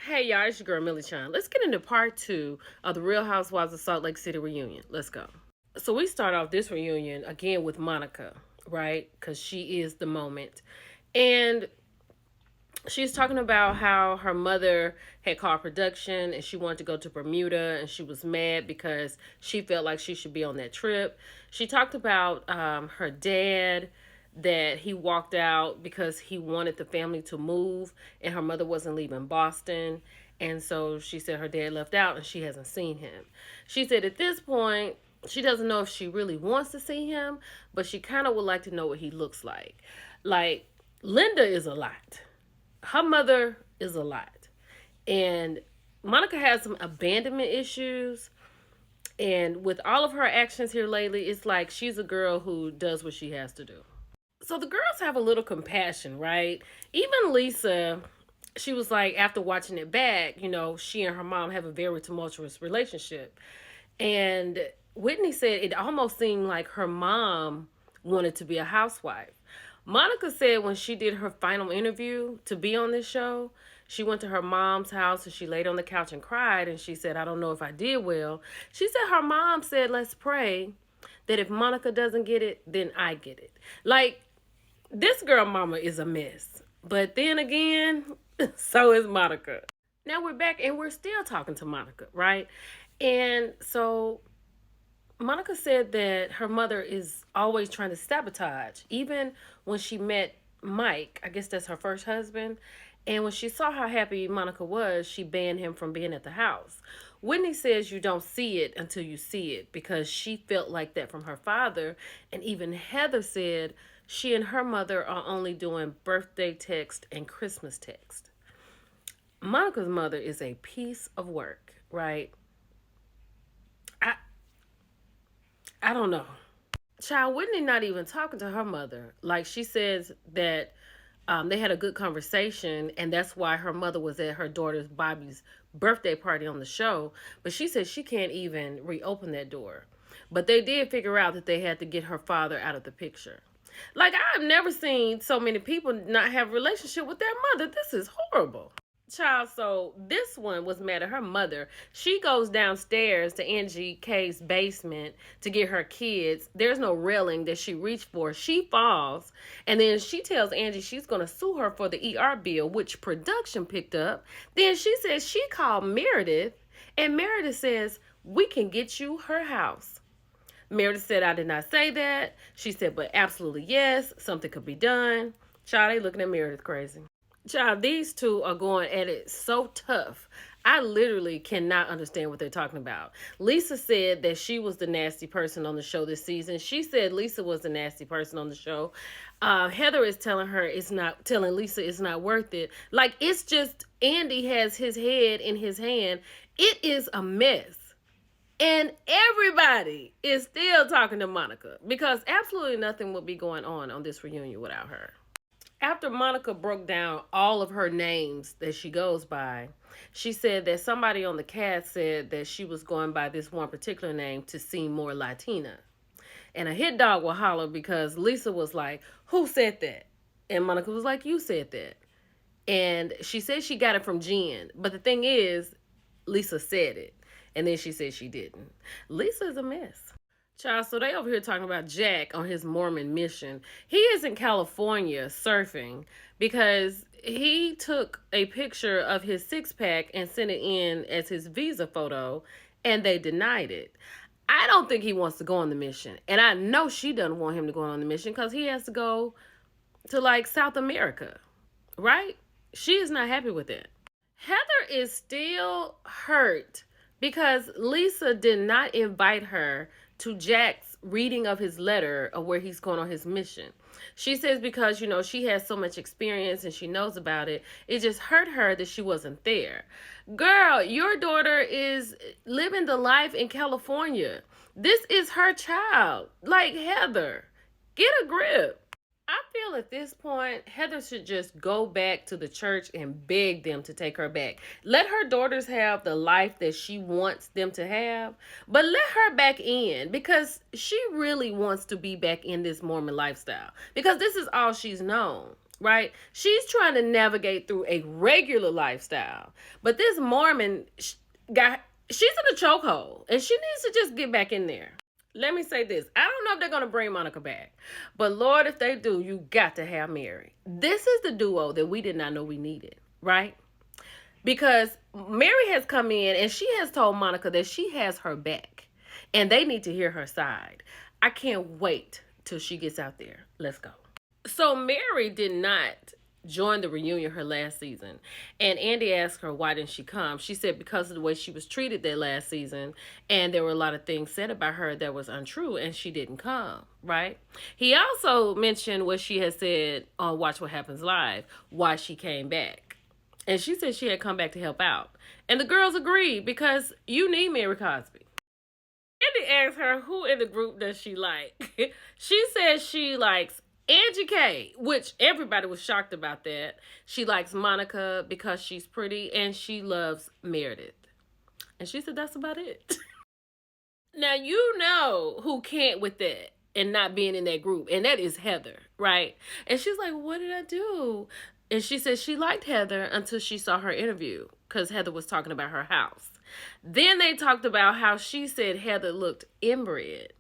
Hey y'all, it's your girl Millie Chan. Let's get into part two of the Real Housewives of Salt Lake City reunion. Let's go. So we start off this reunion again with Monica, right? Because she is the moment. And she's talking about how her mother had called production and she wanted to go to Bermuda and she was mad because she felt like she should be on that trip. She talked about her dad, that he walked out because he wanted the family to move and her mother wasn't leaving Boston. And so she said her dad left out and she hasn't seen him. She said at this point, she doesn't know if she really wants to see him, but she kind of would like to know what he looks like. Like, Linda is a lot. Her mother is a lot. And Monica has some abandonment issues. And with all of her actions here lately, it's like she's a girl who does what she has to do. So the girls have a little compassion, right? Even Lisa, she was like, after watching it back, she and her mom have a very tumultuous relationship. And Whitney said it almost seemed like her mom wanted to be a housewife. Monica said when she did her final interview to be on this show, she went to her mom's house and she laid on the couch and cried. And she said, I don't know if I did well. She said her mom said, let's pray that if Monica doesn't get it, then I get it. Like, this girl mama is a mess. But then again, so is Monica. Now we're back and we're still talking to Monica, right? And so Monica said that her mother is always trying to sabotage. Even when she met Mike, I guess that's her first husband, and when she saw how happy Monica was, she banned him from being at the house. Whitney says you don't see it until you see it because she felt like that from her father. And even Heather said she and her mother are only doing birthday text and Christmas text. Monica's mother is a piece of work, right? I don't know. Child, Whitney not even talking to her mother. Like, she says that they had a good conversation, and that's why her mother was at her daughter's Bobby's birthday party on the show. But she said she can't even reopen that door. But they did figure out that they had to get her father out of the picture. Like, I've never seen so many people not have a relationship with their mother. This is horrible. Child, so this one was mad at her mother. She goes downstairs to Angie K's basement to get her kids. There's no railing that she reached for. She falls, and then she tells Angie she's going to sue her for the ER bill, which production picked up. Then she says she called Meredith, and Meredith says, we can get you her house. Meredith said, I did not say that. She said, but absolutely yes, something could be done. Child, they looking at Meredith crazy. Child, these two are going at it so tough. I literally cannot understand what they're talking about. Lisa said that she was the nasty person on the show this season. She said Lisa was the nasty person on the show. Heather is telling Lisa it's not worth it. Like, it's just Andy has his head in his hand. It is a mess. And everybody is still talking to Monica because absolutely nothing will be going on this reunion without her. After Monica broke down all of her names that she goes by, she said that somebody on the cast said that she was going by this one particular name to seem more Latina. And a hit dog will holler because Lisa was like, who said that? And Monica was like, you said that. And she said she got it from Jen. But the thing is, Lisa said it. And then she said she didn't. Lisa is a mess. Child, so they over here talking about Jack on his Mormon mission. He is in California surfing because he took a picture of his six-pack and sent it in as his visa photo, and they denied it. I don't think he wants to go on the mission. And I know she doesn't want him to go on the mission because he has to go to, like, South America, right? She is not happy with it. Heather is still hurt because Lisa did not invite her to Jack's reading of his letter of where he's going on his mission. She says because, she has so much experience and she knows about it, it just hurt her that she wasn't there. Girl, your daughter is living the life in California. This is her child. Like, Heather, get a grip. I feel at this point, Heather should just go back to the church and beg them to take her back. Let her daughters have the life that she wants them to have, but let her back in because she really wants to be back in this Mormon lifestyle because this is all she's known. right? She's trying to navigate through a regular lifestyle. But this Mormon guy, she's in a chokehold and she needs to just get back in there. Let me say this. I don't know if they're going to bring Monica back. But Lord, if they do, you got to have Mary. This is the duo that we did not know we needed, right? Because Mary has come in and she has told Monica that she has her back. And they need to hear her side. I can't wait till she gets out there. Let's go. So Mary did not join the reunion her last season. And Andy asked her why didn't she come. She said because of the way she was treated that last season. And there were a lot of things said about her that was untrue. And she didn't come, right? He also mentioned what she had said on Watch What Happens Live, why she came back. And she said she had come back to help out. And the girls agreed because you need Mary Cosby. Andy asked her who in the group does she like. She says she likes Angie K, which everybody was shocked about that. She likes Monica because she's pretty, and she loves Meredith. And she said that's about it. Now, you know who can't with that and not being in that group, and that is Heather, right? And she's like, what did I do? And she said she liked Heather until she saw her interview because Heather was talking about her house. Then they talked about how she said Heather looked inbred.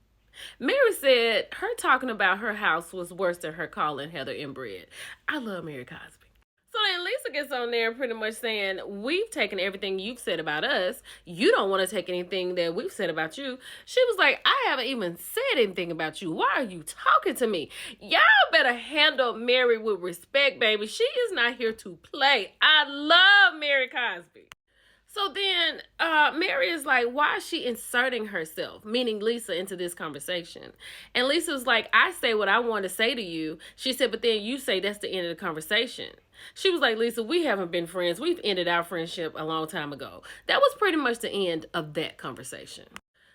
Mary said her talking about her house was worse than her calling Heather inbred. I love Mary Cosby. So then Lisa gets on there pretty much saying, we've taken everything you've said about us. You don't want to take anything that we've said about you. She was like, I haven't even said anything about you. Why are you talking to me? Y'all better handle Mary with respect, baby. She is not here to play. I love Mary Cosby. So then Mary is like, why is she inserting herself, meaning Lisa, into this conversation? And Lisa was like, I say what I want to say to you. She said, but then you say that's the end of the conversation. She was like, Lisa, we haven't been friends. We've ended our friendship a long time ago. That was pretty much the end of that conversation.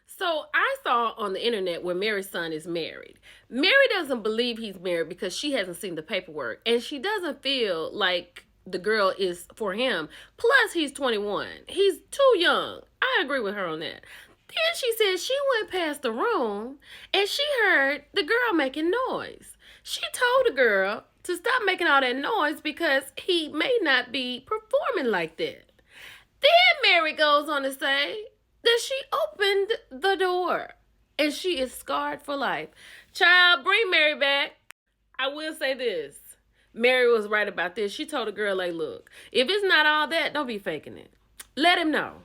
So I saw on the internet where Mary's son is married. Mary doesn't believe he's married because she hasn't seen the paperwork. And she doesn't feel like the girl is for him. Plus, he's 21. He's too young. I agree with her on that. Then she said she went past the room and she heard the girl making noise. She told the girl to stop making all that noise because he may not be performing like that. Then Mary goes on to say that she opened the door and she is scarred for life. Child, bring Mary back. I will say this. Mary was right about this. She told the girl, like, look, if it's not all that, don't be faking it. Let him know.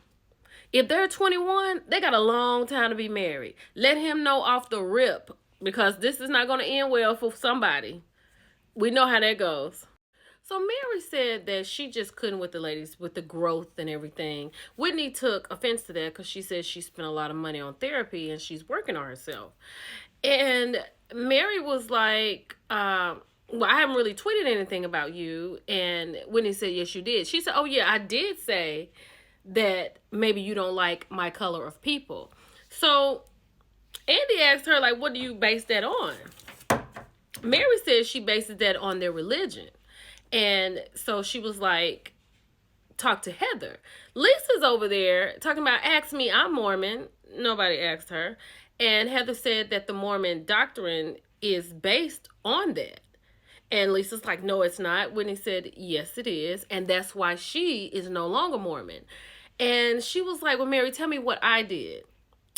If they're 21, they got a long time to be married. Let him know off the rip because this is not going to end well for somebody. We know how that goes. So Mary said that she just couldn't with the ladies, with the growth and everything. Whitney took offense to that because she said she spent a lot of money on therapy and she's working on herself. And Mary was like, well, I haven't really tweeted anything about you. And Whitney said, yes, you did. She said, oh, yeah, I did say that maybe you don't like my color of people. So Andy asked her, like, what do you base that on? Mary said she bases that on their religion. And so she was like, talk to Heather. Lisa's over there talking about, ask me, I'm Mormon. Nobody asked her. And Heather said that the Mormon doctrine is based on that. And Lisa's like, no, it's not. Whitney said, yes, it is. And that's why she is no longer Mormon. And she was like, well, Mary, tell me what I did.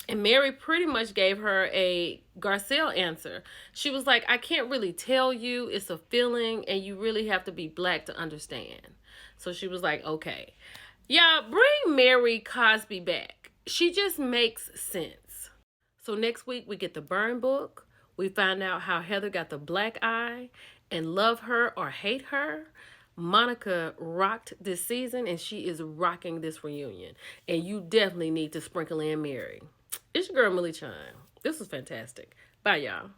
And Mary pretty much gave her a Garcelle answer. She was like, I can't really tell you. It's a feeling, and you really have to be black to understand. So she was like, okay. Y'all, bring Mary Cosby back. She just makes sense. So next week, we get the burn book. We find out how Heather got the black eye. And love her or hate her, Monica rocked this season and she is rocking this reunion. And you definitely need to sprinkle in Mary. It's your girl, Millie Chime. This was fantastic. Bye, y'all.